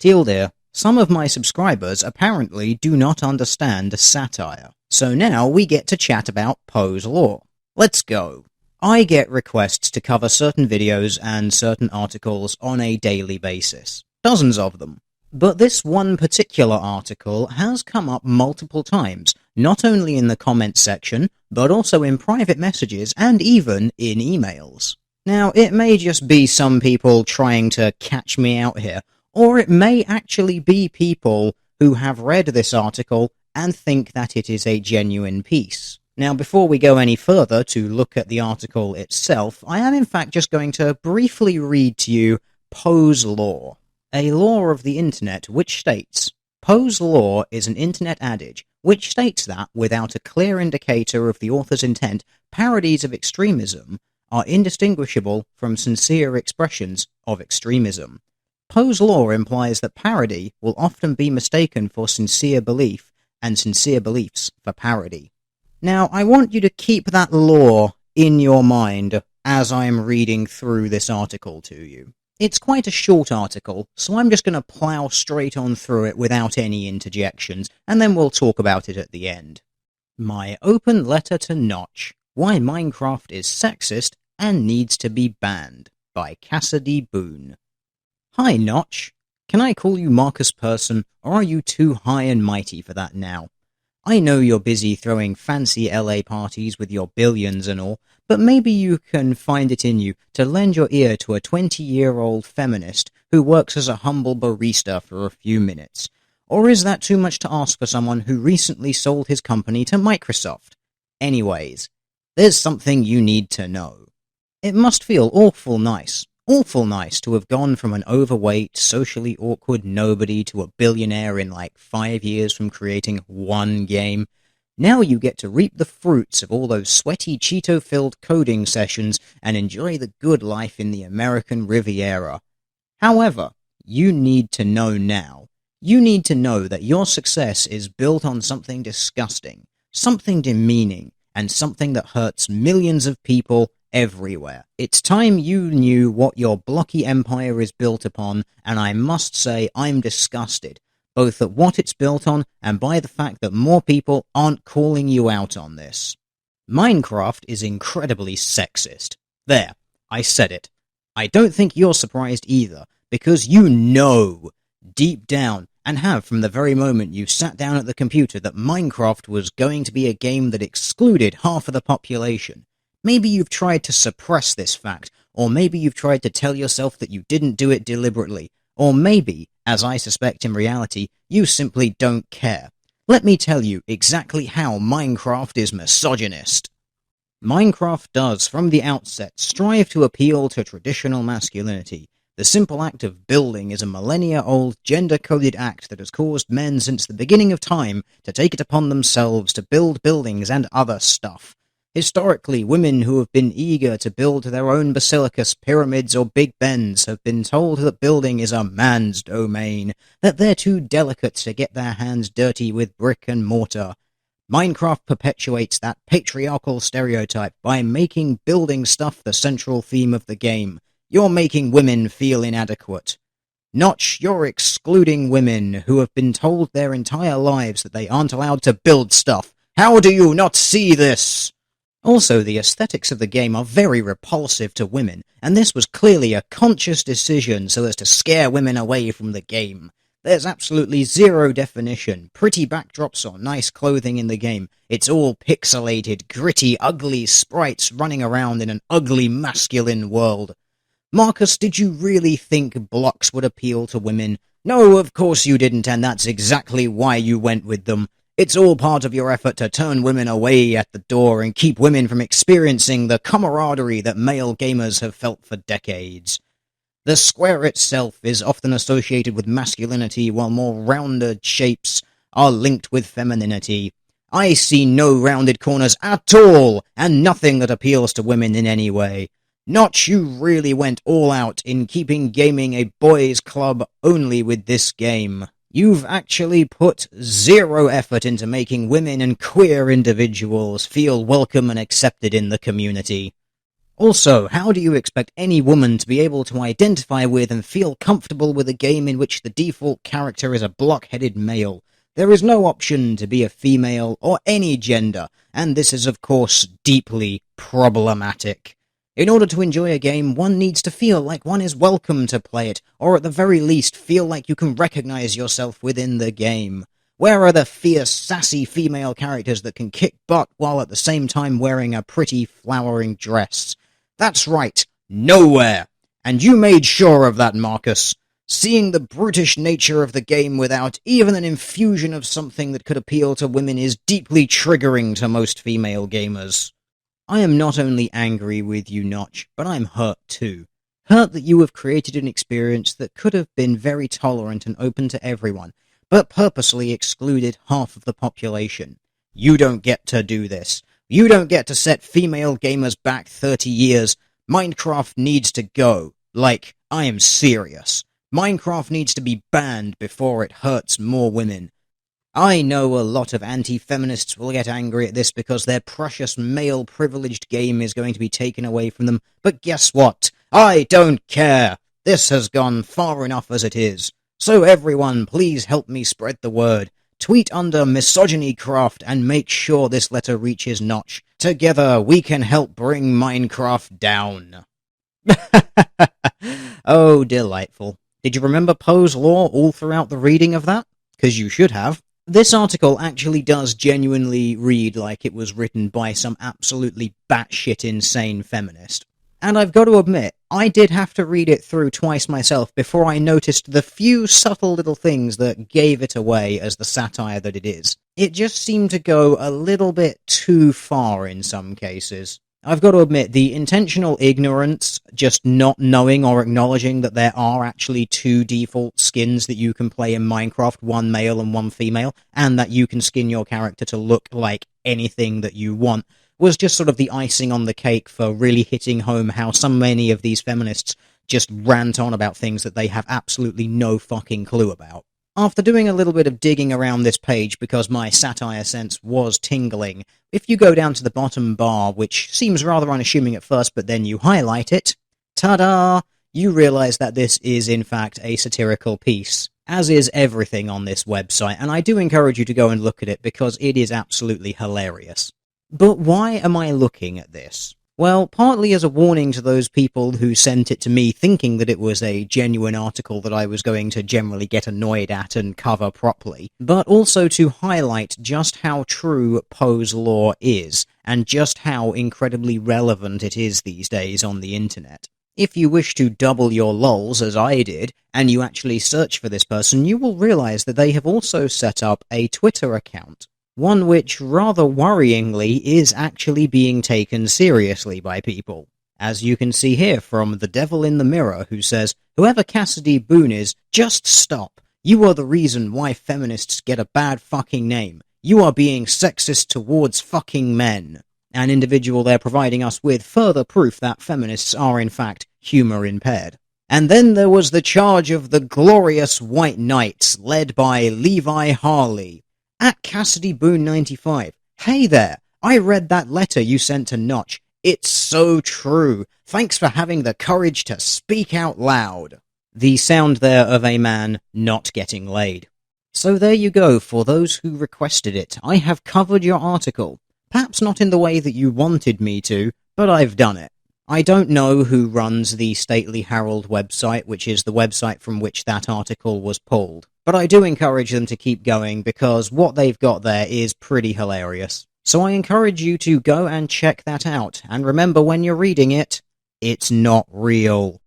Deal dear, some of my subscribers apparently do not understand satire. So now we get to chat about Poe's law. Let's go. I get requests to cover certain videos and certain articles on a daily basis. Dozens of them. But this one particular article has come up multiple times, not only in the comments section, but also in private messages and even in emails. Now, it may just be some people trying to catch me out here, or it may actually be people who have read this article and think that it is a genuine piece. Now, before we go any further to look at the article itself, I am in fact just going to briefly read to you Poe's law. A law of the internet which states, Poe's law is an internet adage which states that, without a clear indicator of the author's intent, parodies of extremism are indistinguishable from sincere expressions of extremism. Poe's law implies that parody will often be mistaken for sincere belief, and sincere beliefs for parody. Now, I want you to keep that law in your mind as I am reading through this article to you. It's quite a short article, so I'm just going to plow straight on through it without any interjections, and then we'll talk about it at the end. My open letter to Notch: Why Minecraft is Sexist and Needs to be Banned, by Cassidy Boone. Hi, Notch. Can I call you Marcus Person, or are you too high and mighty for that now? I know you're busy throwing fancy LA parties with your billions and all, but maybe you can find it in you to lend your ear to a 20-year-old feminist who works as a humble barista for a few minutes. Or is that too much to ask for someone who recently sold his company to Microsoft? Anyways, there's something you need to know. It must feel awful nice to have gone from an overweight, socially awkward nobody to a billionaire in like 5 years from creating one game. Now you get to reap the fruits of all those sweaty, Cheeto-filled coding sessions and enjoy the good life in the American Riviera. However, you need to know now. You need to know that your success is built on something disgusting, something demeaning, and something that hurts millions of people everywhere. It's time you knew what your blocky empire is built upon, and I must say I'm disgusted, both at what it's built on and by the fact that more people aren't calling you out on this. Minecraft is incredibly sexist. There, I said it. I don't think you're surprised either, because you know, deep down, and have from the very moment you sat down at the computer, that Minecraft was going to be a game that excluded half of the population. Maybe you've tried to suppress this fact, or maybe you've tried to tell yourself that you didn't do it deliberately, or maybe, as I suspect in reality, you simply don't care. Let me tell you exactly how Minecraft is misogynist. Minecraft does, from the outset, strive to appeal to traditional masculinity. The simple act of building is a millennia-old, gender-coded act that has caused men since the beginning of time to take it upon themselves to build buildings and other stuff. Historically, women who have been eager to build their own basilicas, pyramids, or Big Bens have been told that building is a man's domain, that they're too delicate to get their hands dirty with brick and mortar. Minecraft perpetuates that patriarchal stereotype by making building stuff the central theme of the game. You're making women feel inadequate. Notch, you're excluding women who have been told their entire lives that they aren't allowed to build stuff. How do you not see this? Also, the aesthetics of the game are very repulsive to women, and this was clearly a conscious decision so as to scare women away from the game. There's absolutely zero definition, pretty backdrops or nice clothing in the game. It's all pixelated, gritty, ugly sprites running around in an ugly, masculine world. Marcus, did you really think blocks would appeal to women? No, of course you didn't, and that's exactly why you went with them. It's all part of your effort to turn women away at the door and keep women from experiencing the camaraderie that male gamers have felt for decades. The square itself is often associated with masculinity, while more rounded shapes are linked with femininity. I see no rounded corners at all, and nothing that appeals to women in any way. Notch, you really went all out in keeping gaming a boys' club only with this game. You've actually put zero effort into making women and queer individuals feel welcome and accepted in the community. Also, how do you expect any woman to be able to identify with and feel comfortable with a game in which the default character is a block-headed male? There is no option to be a female or any gender, and this is of course deeply problematic. In order to enjoy a game, one needs to feel like one is welcome to play it, or at the very least feel like you can recognize yourself within the game. Where are the fierce, sassy female characters that can kick butt while at the same time wearing a pretty, flowering dress? That's right, nowhere! And you made sure of that, Marcus. Seeing the brutish nature of the game without even an infusion of something that could appeal to women is deeply triggering to most female gamers. I am not only angry with you, Notch, but I'm hurt too. Hurt that you have created an experience that could have been very tolerant and open to everyone, but purposely excluded half of the population. You don't get to do this. You don't get to set female gamers back 30 years. Minecraft needs to go. Like, I am serious. Minecraft needs to be banned before it hurts more women. I know a lot of anti-feminists will get angry at this because their precious male-privileged game is going to be taken away from them, but guess what? I don't care! This has gone far enough as it is. So everyone, please help me spread the word. Tweet under misogynycraft and make sure this letter reaches Notch. Together, we can help bring Minecraft down. Oh, delightful. Did you remember Poe's Law all throughout the reading of that? Because you should have. This article actually does genuinely read like it was written by some absolutely batshit insane feminist. And I've got to admit, I did have to read it through twice myself before I noticed the few subtle little things that gave it away as the satire that it is. It just seemed to go a little bit too far in some cases. I've got to admit, the intentional ignorance, just not knowing or acknowledging that there are actually two default skins that you can play in Minecraft, one male and one female, and that you can skin your character to look like anything that you want, was just sort of the icing on the cake for really hitting home how so many of these feminists just rant on about things that they have absolutely no fucking clue about. After doing a little bit of digging around this page because my satire sense was tingling, if you go down to the bottom bar, which seems rather unassuming at first, but then you highlight it, ta-da! You realize that this is in fact a satirical piece, as is everything on this website, and I do encourage you to go and look at it because it is absolutely hilarious. But why am I looking at this? Well, partly as a warning to those people who sent it to me thinking that it was a genuine article that I was going to generally get annoyed at and cover properly, but also to highlight just how true Poe's Law is, and just how incredibly relevant it is these days on the internet. If you wish to double your lols, as I did, and you actually search for this person, you will realize that they have also set up a Twitter account. One which, rather worryingly, is actually being taken seriously by people. As you can see here from The Devil in the Mirror, who says, "Whoever Cassidy Boone is, just stop. You are the reason why feminists get a bad fucking name. You are being sexist towards fucking men." An individual there providing us with further proof that feminists are in fact humor impaired. And then there was the charge of the glorious White Knights, led by Levi Harley. At Cassidy Boone 95. Hey there, I read that letter you sent to Notch. It's so true. Thanks for having the courage to speak out loud. The sound there of a man not getting laid. So there you go, for those who requested it. I have covered your article. Perhaps not in the way that you wanted me to, but I've done it. I don't know who runs the Stately Herald website, which is the website from which that article was pulled. But I do encourage them to keep going because what they've got there is pretty hilarious. So I encourage you to go and check that out. And remember, when you're reading it, it's not real.